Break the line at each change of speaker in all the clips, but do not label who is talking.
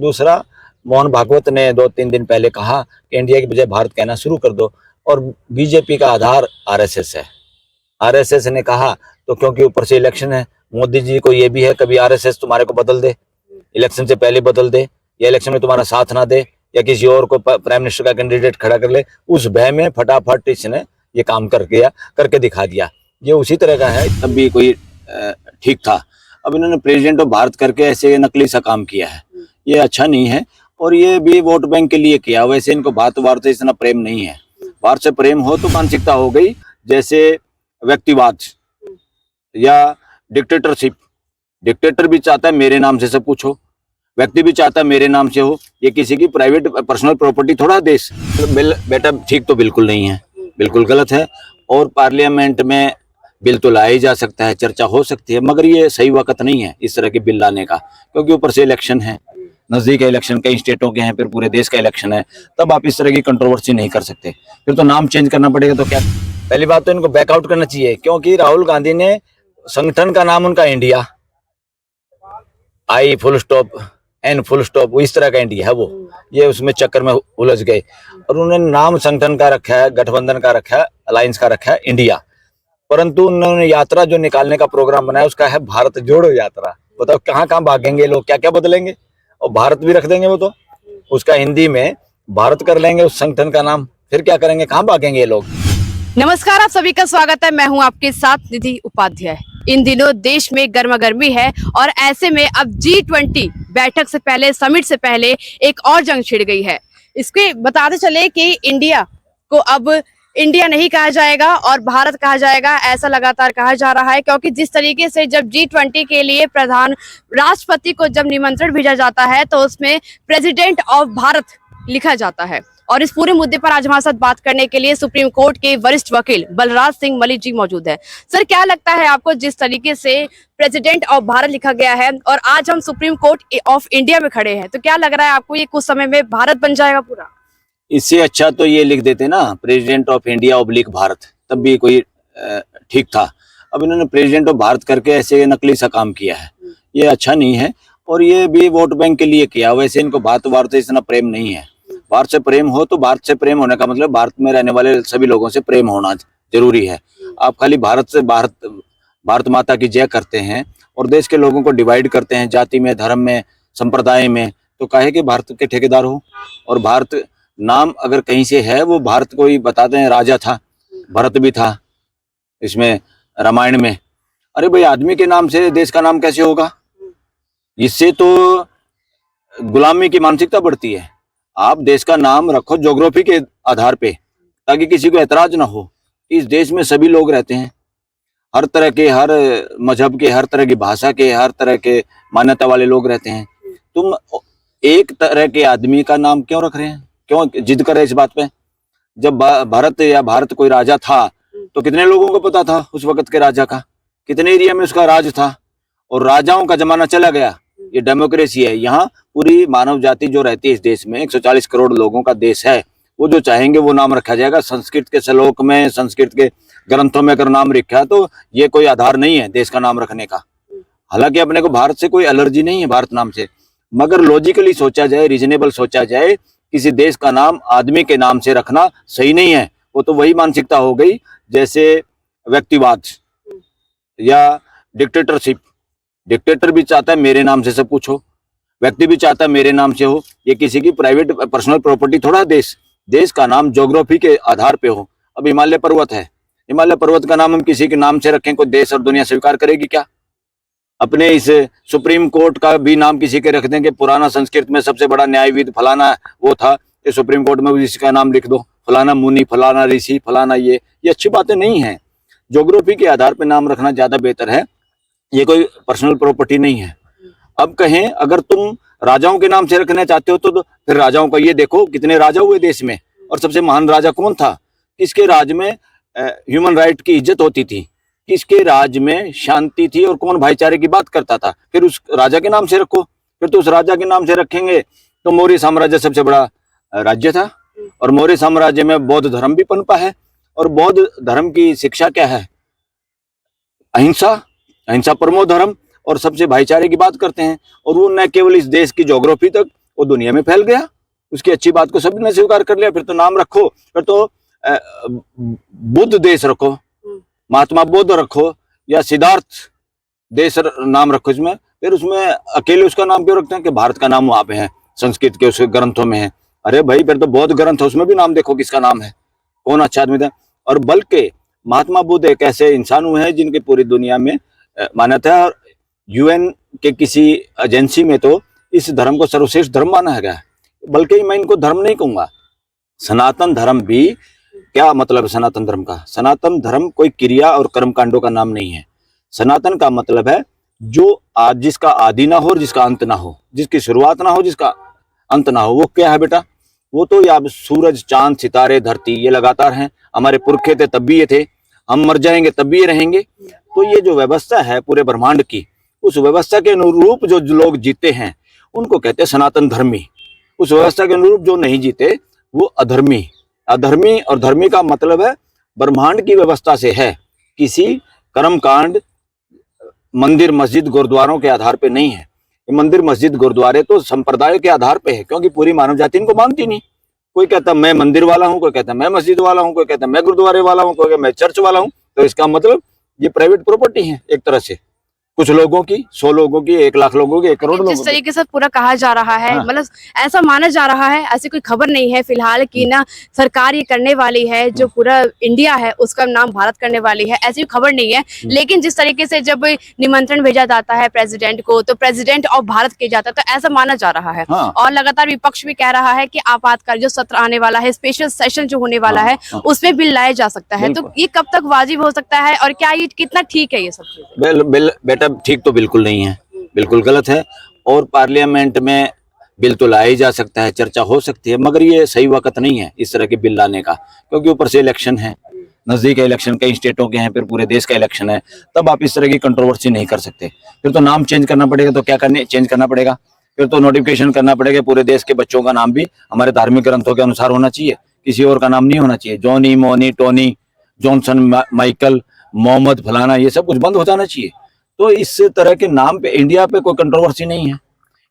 दूसरा, मोहन भागवत ने 2-3 दिन पहले कहा कि इंडिया की बजाय भारत कहना शुरू कर दो। और बीजेपी का आधार आरएसएस है। आरएसएस ने कहा तो क्योंकि ऊपर से इलेक्शन है, मोदी जी को ये भी है कभी आरएसएस तुम्हारे को बदल दे, इलेक्शन से पहले बदल दे, या इलेक्शन में तुम्हारा साथ ना दे, या किसी और को प्राइम मिनिस्टर का कैंडिडेट खड़ा कर ले। उस भय में फटाफट इसने ये काम करके दिखा दिया। ये उसी तरह का है, तब भी कोई ठीक था। अब इन्होंने प्रेसिडेंट ऑफ भारत करके ऐसे नकली सा काम किया है, ये अच्छा नहीं है। और ये भी वोट बैंक के लिए किया। वैसे इनको भारत से इतना प्रेम नहीं है। भारत से प्रेम हो तो मानसिकता हो गई जैसे व्यक्तिवाद या डिक्टेटरशिप। डिक्टेटर भी चाहता है मेरे नाम से सब कुछ हो, व्यक्ति भी चाहता है मेरे नाम से हो। ये किसी की प्राइवेट पर्सनल प्रॉपर्टी थोड़ा देश। बिल बेटा ठीक तो बिल्कुल नहीं है, बिल्कुल गलत है। और पार्लियामेंट में बिल तो लाया ही जा सकता है, चर्चा हो सकती है, मगर ये सही वक्त नहीं है इस तरह के बिल लाने का, क्योंकि ऊपर से इलेक्शन है, नजदीक है इलेक्शन, कई स्टेटों के हैं, फिर पूरे देश का इलेक्शन है। तब आप इस तरह की कंट्रोवर्सी नहीं कर सकते। फिर तो नाम चेंज करना पड़ेगा। तो क्या, पहली बात तो इनको बैकआउट करना चाहिए, क्योंकि राहुल गांधी ने संगठन का नाम उनका India, I full stop N full stop, वो इस तरह का इंडिया है वो। ये उसमें चक्कर में उलझ गए और उन्होंने नाम संगठन का रखा है, गठबंधन का रखा है, अलायंस का रखा है इंडिया। परंतु उन्होंने यात्रा जो निकालने का प्रोग्राम बनाया उसका है भारत जोड़ो यात्रा। बताओ कहाँ कहाँ भागेंगे लोग, क्या क्या बदलेंगे। और भारत भी रख देंगे वो तो, उसका हिंदी में भारत कर लेंगे उस संगठन का नाम। फिर क्या करेंगे, कहाँ भागेंगे ये लोग।
नमस्कार, आप सभी का स्वागत है। मैं हूं आपके साथ निधि उपाध्याय। इन दिनों देश में गर्मा गर्मी है और ऐसे में अब G20 बैठक से पहले, समिट से पहले एक और जंग छिड़ गई है। इसके बताते चले कि इंडिया को अब इंडिया नहीं कहा जाएगा और भारत कहा जाएगा, ऐसा लगातार कहा जा रहा है। क्योंकि जिस तरीके से जब G20 के लिए प्रधान राष्ट्रपति को जब निमंत्रण भेजा जाता है तो उसमें प्रेसिडेंट ऑफ भारत लिखा जाता है। और इस पूरे मुद्दे पर आज हमारे साथ बात करने के लिए सुप्रीम कोर्ट के वरिष्ठ वकील बलराज सिंह मलिक जी मौजूद है। सर, क्या लगता है आपको, जिस तरीके से प्रेसिडेंट ऑफ भारत लिखा गया है और आज हम सुप्रीम कोर्ट ऑफ इंडिया में खड़े हैं, तो क्या लग रहा है आपको, ये कुछ समय में भारत बन जाएगा पूरा?
इससे अच्छा तो ये लिख देते ना, president of India oblique Bharat, तब भी कोई ठीक था। अब इन्होंने प्रेसिडेंट ऑफ भारत करके ऐसे नकली सा काम किया है, ये अच्छा नहीं है। और ये भी वोट बैंक के लिए किया। वैसे इनको भारत से इतना प्रेम नहीं है। भारत से प्रेम हो तो भारत से प्रेम होने का मतलब भारत में रहने वाले सभी लोगों से प्रेम होना जरूरी है। आप खाली भारत माता की जय करते हैं और देश के लोगों को डिवाइड करते हैं जाति में, धर्म में, संप्रदाय में, तो काहे कि भारत के ठेकेदार हो। और भारत नाम अगर कहीं से है, वो भारत को ही बताते हैं, राजा था, भरत भी था इसमें रामायण में। अरे भाई, आदमी के नाम से देश का नाम कैसे होगा? इससे तो गुलामी की मानसिकता बढ़ती है। आप देश का नाम रखो ज्योग्राफी के आधार पे, ताकि किसी को ऐतराज ना हो। इस देश में सभी लोग रहते हैं, हर तरह के, हर मजहब के, हर तरह की भाषा के, हर तरह के मान्यता वाले लोग रहते हैं। तुम एक तरह के आदमी का नाम क्यों रख रहे हैं, क्यों जिद कर रहे हैं इस बात पे? जब भारत कोई राजा था तो कितने लोगों को पता था उस वक्त के राजा का, कितने एरिया में उसका राज था। और राजाओं का जमाना चला गया। ये डेमोक्रेसी है। यहाँ पूरी मानव जाति जो रहती है इस देश में, 140 करोड़ लोगों का देश है, वो जो चाहेंगे वो नाम रखा जाएगा। संस्कृत के श्लोक में, संस्कृत के ग्रंथों में अगर नाम लिखा है तो ये कोई आधार नहीं है देश का नाम रखने का। हालांकि अपने को भारत से कोई एलर्जी नहीं है, भारत नाम से, मगर लॉजिकली सोचा जाए, रीजनेबल सोचा जाए, किसी देश का नाम आदमी के नाम से रखना सही नहीं है। वो तो वही मानसिकता हो गई जैसे व्यक्तिवाद या डिक्टेटरशिप। डिक्टेटर भी चाहता है मेरे नाम से सब कुछ हो, व्यक्ति भी चाहता है मेरे नाम से हो। ये किसी की प्राइवेट पर्सनल प्रॉपर्टी थोड़ा देश का नाम ज्योग्राफी के आधार पे हो। अब हिमालय पर्वत है, हिमालय पर्वत का नाम हम किसी के नाम से रखें, कोई देश और दुनिया स्वीकार करेगी क्या? अपने इस सुप्रीम कोर्ट का भी नाम किसी के रख देंगे। पुराना संस्कृत में सबसे बड़ा न्यायविद फलाना वो था, ये सुप्रीम कोर्ट में भी इसका नाम लिख दो, फलाना मुनि, फलाना ऋषि, फलाना। ये अच्छी बातें नहीं है। ज्योग्राफी के आधार पर नाम रखना ज्यादा बेहतर है, ये कोई पर्सनल प्रॉपर्टी नहीं है। अब कहें अगर तुम राजाओं के नाम से रखना चाहते हो तो फिर राजाओं का ये देखो कितने राजा हुए देश में, और सबसे महान राजा कौन था, किसके राज में ह्यूमन राइट की इज्जत होती थी, किसके राज में शांति थी और कौन भाईचारे की बात करता था। फिर उस राजा के नाम से रखो। फिर तो उस राजा के नाम से रखेंगे तो मौर्य साम्राज्य सबसे बड़ा राज्य था, और मौर्य साम्राज्य में बौद्ध धर्म भी पनपा है। और बौद्ध धर्म की शिक्षा क्या है? अहिंसा परमो धर्म, और सबसे भाईचारे की बात करते हैं। और वो न केवल इस देश की ज्योग्राफी तक वो दुनिया में फैल गया, उसकी अच्छी बात को सबने स्वीकार कर लिया। फिर तो नाम रखो, फिर तो बुद्ध देश रखो, महात्मा बुद्ध रखो, या सिद्धार्थ देश नाम रखो इसमें। फिर उसमें अकेले उसका नाम क्यों रखते हैं कि भारत का नाम वहां पे है, संस्कृत के उसके ग्रंथों में है। अरे भाई, फिर तो बहुत ग्रंथ है, उसमें भी नाम देखो किसका नाम है, कौन अच्छा आदमी था। और बल्कि महात्मा बुद्ध एक ऐसे इंसान हुए हैं जिनकी पूरी दुनिया में मान्यता है, और यूएन के किसी एजेंसी में तो इस धर्म को सर्वश्रेष्ठ धर्म माना गया है। बल्कि मैं इनको धर्म नहीं कहूंगा, सनातन धर्म भी। क्या मतलब है सनातन धर्म का? सनातन धर्म कोई क्रिया और कर्म कांडों का नाम नहीं है। सनातन का मतलब है जो आज जिसका आदि ना हो और जिसका अंत ना हो, जिसकी शुरुआत ना हो जिसका अंत ना हो। वो क्या है बेटा? वो तो या सूरज, चांद, सितारे, धरती, ये लगातार हैं। हमारे पुरखे थे तब भी ये थे, हम मर जाएंगे तब भी ये रहेंगे। तो ये जो व्यवस्था है पूरे ब्रह्मांड की, उस व्यवस्था के अनुरूप जो लोग जीते हैं उनको कहते हैं सनातन धर्मी। उस व्यवस्था के अनुरूप जो नहीं जीते वो अधर्मी। अधर्मी और धर्मी का मतलब है ब्रह्मांड की व्यवस्था से है, किसी कर्म कांड मंदिर मस्जिद गुरुद्वारों के आधार पे नहीं है। मंदिर मस्जिद गुरुद्वारे तो संप्रदाय के आधार पे है, क्योंकि पूरी मानव जाति इनको मानती नहीं। कोई कहता मैं मंदिर वाला हूँ, कोई कहता मैं मस्जिद वाला हूँ, कोई कहता मैं गुरुद्वारे वाला हूँ, कोई कहता मैं चर्च वाला हूँ। तो इसका मतलब ये प्राइवेट प्रॉपर्टी है एक तरह से, कुछ लोगों की, 100 लोगों की, 1 लाख लोगों की, 1 करोड़ लोगों
जिस
की।
तरीके से पूरा कहा जा रहा है,
हाँ।
मतलब ऐसा माना जा रहा है, ऐसी कोई खबर नहीं है फिलहाल कि ना सरकार ये करने वाली है, जो पूरा इंडिया है उसका नाम भारत करने वाली है, ऐसी कोई खबर नहीं है। लेकिन जिस तरीके से जब निमंत्रण भेजा जाता है प्रेसिडेंट को, तो प्रेसिडेंट ऑफ भारत किया जाता है, तो ऐसा माना जा रहा है।
हाँ।
और लगातार विपक्ष भी कह रहा है कि आपातकाल जो सत्र आने वाला है, स्पेशल सेशन जो होने वाला है, उसमें बिल लाया जा सकता है। तो ये कब तक वाजिब हो सकता है और क्या ये कितना ठीक है ये सब चीजें?
बेटा ठीक तो बिल्कुल नहीं है, बिल्कुल गलत है। और पार्लियामेंट में बिल तो लाया ही जा सकता है, चर्चा हो सकती है, मगर ये सही वक्त नहीं है इस तरह के बिल लाने का, क्योंकि ऊपर से इलेक्शन है, नजदीक है इलेक्शन, कई स्टेटों के हैं, फिर पूरे देश का इलेक्शन है। तब आप इस तरह की कंट्रोवर्सी नहीं कर सकते। फिर तो नाम चेंज करना पड़ेगा। तो क्या करने चेंज करना पड़ेगा? फिर तो नोटिफिकेशन करना पड़ेगा, पूरे देश के बच्चों का नाम भी हमारे धार्मिक ग्रंथों के अनुसार होना चाहिए, किसी और का नाम नहीं होना चाहिए। Johnny, Moni, Tony, Johnson, Michael, Mohammed, फलाना, ये सब कुछ बंद हो जाना चाहिए। तो इस तरह के नाम पे इंडिया पे कोई कंट्रोवर्सी नहीं है।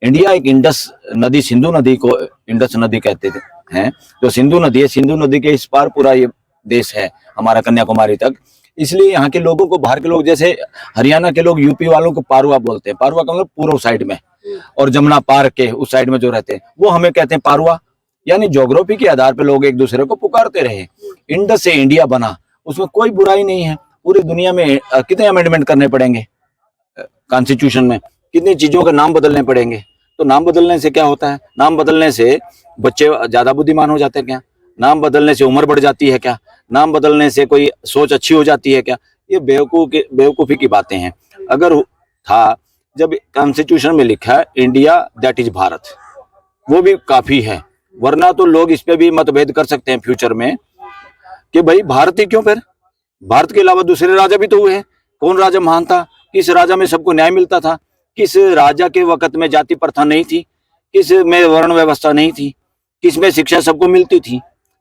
इंडिया एक इंडस नदी, सिंधु नदी को इंडस नदी कहते थे हैं, जो सिंधु नदी है, सिंधु नदी के इस पार पूरा ये देश है हमारा, कन्याकुमारी तक। इसलिए यहाँ के लोगों को, बाहर के लोग, जैसे हरियाणा के लोग यूपी वालों को पारुआ बोलते हैं। पारुआ का मतलब पूर्व साइड में, और जमुना पार के उस साइड में जो रहते हैं वो हमें कहते हैं पारुआ। यानी ज्योग्राफी के आधार पर लोग एक दूसरे को पुकारते रहे। इंडस से इंडिया बना, उसमें कोई बुराई नहीं है। पूरी दुनिया में कितने अमेंडमेंट करने पड़ेंगे कॉन्स्टिट्यूशन में, कितनी चीजों के नाम बदलने पड़ेंगे। तो नाम बदलने से क्या होता है? नाम बदलने से बच्चे ज्यादा बुद्धिमान हो जाते हैं क्या? नाम बदलने से उम्र बढ़ जाती है क्या? नाम बदलने से कोई सोच अच्छी हो जाती है क्या? ये बेवकूफी की बातें हैं। अगर था, जब कॉन्स्टिट्यूशन में लिखा है इंडिया दैट इज भारत, वो भी काफी है। वरना तो लोग इस पे भी मतभेद कर सकते हैं फ्यूचर में कि भाई भारत ही क्यों? फिर भारत के अलावा दूसरे राजा भी तो हुए हैं। कौन राजा महान था? किस राजा में सबको न्याय मिलता था? किस राजा के वक्त में जाति प्रथा नहीं थी? किस में वर्ण व्यवस्था नहीं थी? किस में शिक्षा सबको मिलती थी?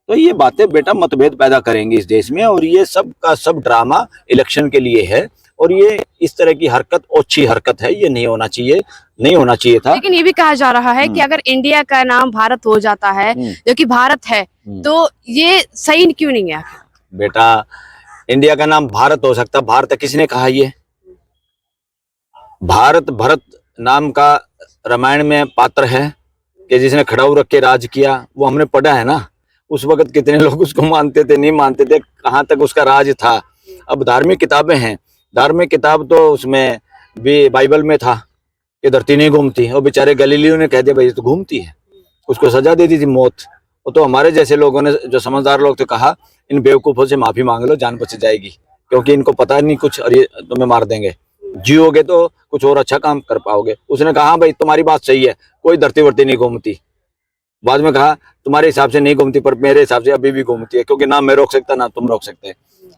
तो ये बातें बेटा मतभेद पैदा करेंगी इस देश में, और ये सब का सब ड्रामा इलेक्शन के लिए है। और ये इस तरह की हरकत अच्छी हरकत है, ये नहीं होना चाहिए, नहीं होना चाहिए था।
लेकिन ये भी कहा जा रहा है कि अगर इंडिया का नाम भारत हो जाता है, जो कि भारत है, तो ये सही क्यों नहीं है?
बेटा, इंडिया का नाम भारत हो सकता, भारत किसने कहा? ये भारत, भरत नाम का रामायण में पात्र है कि जिसने खड़ाऊ रख के राज किया, वो हमने पढ़ा है ना। उस वक्त कितने लोग उसको मानते थे, नहीं मानते थे, कहाँ तक उसका राज था। अब धार्मिक किताबें हैं, धार्मिक किताब तो उसमें भी बाइबल में था कि धरती नहीं घूमती, और बेचारे गलीलियो ने कह दिया भाई तो घूमती है, उसको सजा दे दी थी मौत। वो तो हमारे जैसे लोगों ने, जो समझदार लोग थे, कहा इन बेवकूफों से माफी मांग लो, जान बच जाएगी, क्योंकि इनको पता नहीं कुछ और ये तुम्हें मार देंगे। जियोगे तो कुछ और अच्छा काम कर पाओगे। उसने कहा भाई तुम्हारी बात सही है, कोई धरती वर्ती नहीं घूमती। बाद में कहा तुम्हारे हिसाब से नहीं घूमती, पर मेरे हिसाब से अभी भी घूमती है, क्योंकि ना मैं रोक सकता ना तुम रोक सकते।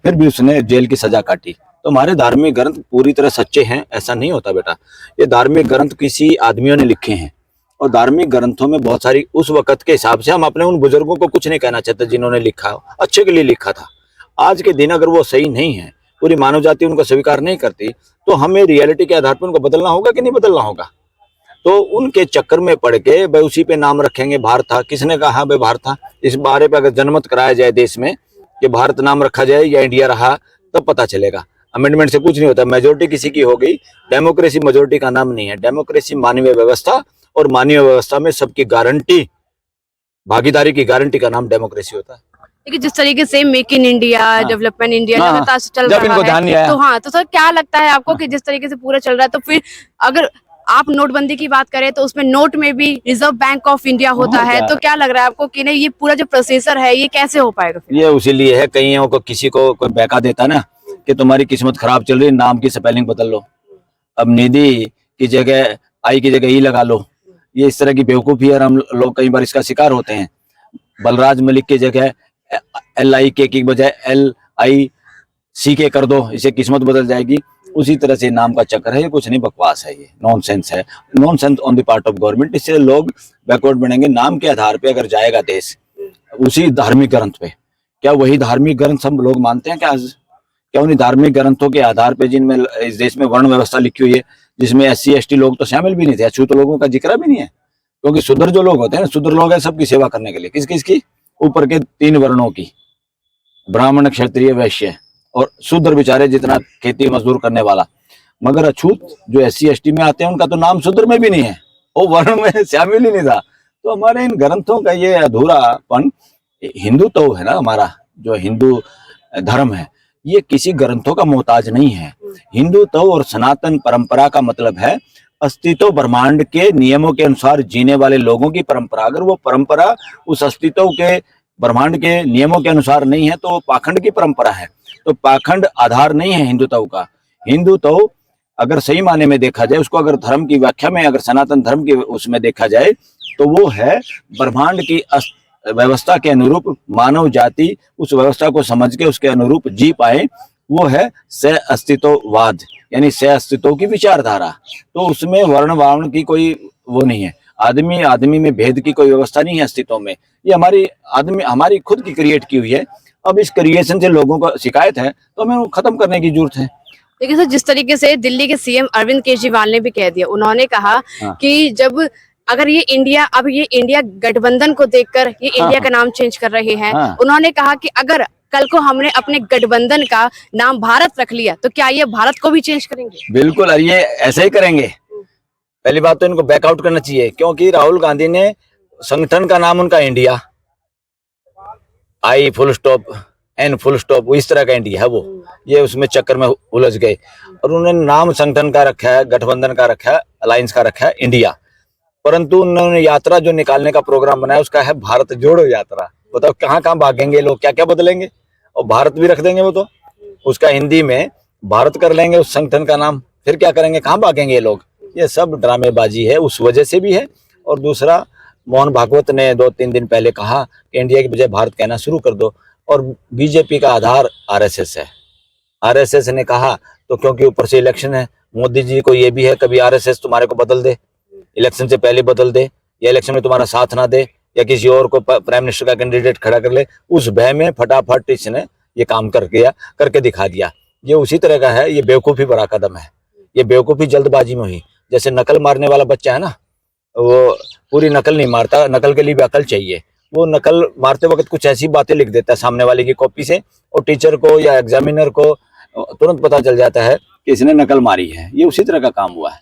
फिर भी उसने जेल की सजा काटी। तो हमारे धार्मिक ग्रंथ पूरी तरह सच्चे हैं ऐसा नहीं होता बेटा। ये धार्मिक ग्रंथ किसी आदमियों ने लिखे हैं, और धार्मिक ग्रंथों में बहुत सारी उस वक्त के हिसाब से, हम अपने उन बुजुर्गों को कुछ नहीं कहना चाहते जिन्होंने लिखा, अच्छे के लिए लिखा था। आज के दिन अगर वो सही नहीं है, पूरी मानव जाति उनको स्वीकार नहीं करती, तो हमें रियलिटी के आधार पर उनको बदलना होगा कि नहीं बदलना होगा? तो उनके चक्कर में पड़ के भाई उसी पे नाम रखेंगे भारत था। किसने कहा भाई भारत था? इस बारे पे अगर जनमत कराया जाए देश में कि भारत नाम रखा जाए या इंडिया रहा, तब पता चलेगा। अमेंडमेंट से कुछ नहीं होता। मेजोरिटी किसी की हो गई, डेमोक्रेसी मेजोरिटी का नाम नहीं है। डेमोक्रेसी मानवीय व्यवस्था, और मानवीय व्यवस्था में सबकी गारंटी, भागीदारी की गारंटी का नाम डेमोक्रेसी होता है।
देखिए जिस तरीके से make in India, development India
हाँ,
लगातार से चल
जब इनको
रहा
ध्यान नहीं
है,
आया।
तो हाँ, तो सर क्या लगता है आपको कि जिस तरीके से पूरा चल रहा है, तो फिर अगर आप नोटबंदी की बात करें तो उसमें नोट में भी रिजर्व बैंक ऑफ इंडिया होता है, तो क्या लग रहा है आपको कि नहीं ये पूरा जो प्रोसेसर है ये कैसे हो पाएगा फिर?
ये उसी लिए है, कईयों को किसी को कोई बहका देता ना कि तुम्हारी किस्मत खराब चल रही है, नाम की स्पेलिंग बदल लो, अब निधि की जगह आई की जगह ई लगा लो। ये इस तरह की बेवकूफी है, हम लोग कई बार इसका शिकार होते हैं। बलराज मलिक की जगह LIK की बजाय LICK कर दो, इसे किस्मत बदल जाएगी। उसी तरह से नाम का चक्कर है, ये कुछ नहीं, बकवास है, ये नॉनसेंस है, nonsense on the part of government. इससे लोग बैकवर्ड बनेंगे। नाम के आधार पे अगर जाएगा देश उसी धार्मिक ग्रंथ पे, क्या वही धार्मिक ग्रंथ सब लोग मानते हैं? क्या उन्हीं धार्मिक ग्रंथों के आधार पे जिनमें इस देश में वर्ण व्यवस्था लिखी हुई है, जिसमें SC ST लोग तो शामिल भी नहीं थे, अछूत लोगों का जिक्र भी नहीं है, क्योंकि शूद्र जो लोग होते हैं, शूद्र लोग हैं सबकी सेवा करने के लिए। किस किस की? ऊपर के 3 वर्णों की, ब्राह्मण, क्षत्रिय, वैश्य, और शूद्र बेचारे जितना खेती मजदूर करने वाला। मगर अछूत जो SC ST में आते हैं उनका तो नाम शूद्र में भी नहीं है, वो वर्ण में शामिल ही नहीं था। तो हमारे इन ग्रंथों का ये अधूरापन, हिंदू तो है ना, हमारा जो हिंदू धर्म है ये किसी ग्रंथों का मोहताज नहीं है। हिंदुत्व और सनातन परंपरा का मतलब है अस्तित्व ब्रह्मांड के नियमों के अनुसार जीने वाले लोगों की परंपरा। अगर वो परंपरा उस अस्तित्व के ब्रह्मांड के नियमों के अनुसार नहीं है तो वो पाखंड की परंपरा है। तो पाखंड आधार नहीं है हिंदुत्व का। हिंदुत्व अगर सही माने में देखा जाए, उसको अगर धर्म की व्याख्या में, अगर सनातन धर्म की उसमें देखा जाए, तो वो है ब्रह्मांड की व्यवस्था के अनुरूप मानव जाति उस व्यवस्था को समझ के उसके अनुरूप जी पाए, वो है सह अस्तित्ववाद, यानी सह अस्तित्व की विचारधारा। तो उसमें वर्ण वार्ण की कोई वो नहीं है, आदमी आदमी में भेद की कोई व्यवस्था नहीं है अस्तित्व में। ये हमारी खुद की क्रिएट की हुई है। अब इस क्रिएशन से लोगों को शिकायत है तो हमें वो खत्म करने की जरूरत है।
देखिए सर, जिस तरीके से दिल्ली के CM अरविंद केजरीवाल ने भी कह दिया, उन्होंने कहा कि जब अगर ये इंडिया गठबंधन को देखकर ये इंडिया का नाम चेंज कर रहे हैं। उन्होंने कहा कि अगर कल को हमने अपने गठबंधन का नाम भारत रख लिया तो क्या ये भारत को भी चेंज करेंगे? बिल्कुल,
और ये ऐसे ही करेंगे। पहली बात तो इनको बैकआउट करना चाहिए, क्योंकि राहुल गांधी ने संगठन का नाम उनका India, I full stop N full stop, वो इस तरह का इंडिया है वो। ये उसमें चक्कर में उलझ गए और उन्होंने नाम संगठन का रखा है, गठबंधन का रखा है, अलायंस का रखा है इंडिया। परंतु उन्होंने यात्रा जो निकालने का प्रोग्राम बनाया उसका है भारत जोड़ो यात्रा। बताओ कहाँ कहाँ भागेंगे लोग, क्या क्या बदलेंगे, और भारत भी रख देंगे वो तो, उसका हिंदी में भारत कर लेंगे उस संगठन का नाम, फिर क्या करेंगे, कहाँ भागेंगे ये लोग। ये सब ड्रामेबाजी है, उस वजह से भी है। और दूसरा, मोहन भागवत ने 2-3 दिन पहले कहा कि इंडिया की बजाय भारत कहना शुरू कर दो, और बीजेपी का आधार RSS है। RSS ने कहा तो क्योंकि ऊपर से इलेक्शन है, मोदी जी को ये भी है कभी RSS तुम्हारे को बदल दे, इलेक्शन से पहले बदल दे, या इलेक्शन में तुम्हारा साथ ना दे, या किसी और को प्राइम मिनिस्टर का कैंडिडेट खड़ा कर ले। उस भय में फटाफट इसने ये काम करके दिखा दिया। ये उसी तरह का है, ये बेवकूफ़ी भरा कदम है। ये बेवकूफ़ी जल्दबाजी में हुई। जैसे नकल मारने वाला बच्चा है ना, वो पूरी नकल नहीं मारता, नकल के लिए भी अकल चाहिए। वो नकल मारते वक्त कुछ ऐसी बातें लिख देता है सामने वाले की कॉपी से, और टीचर को या एग्जामिनर को तुरंत पता चल जाता है कि इसने नकल मारी है। ये उसी तरह का काम हुआ है।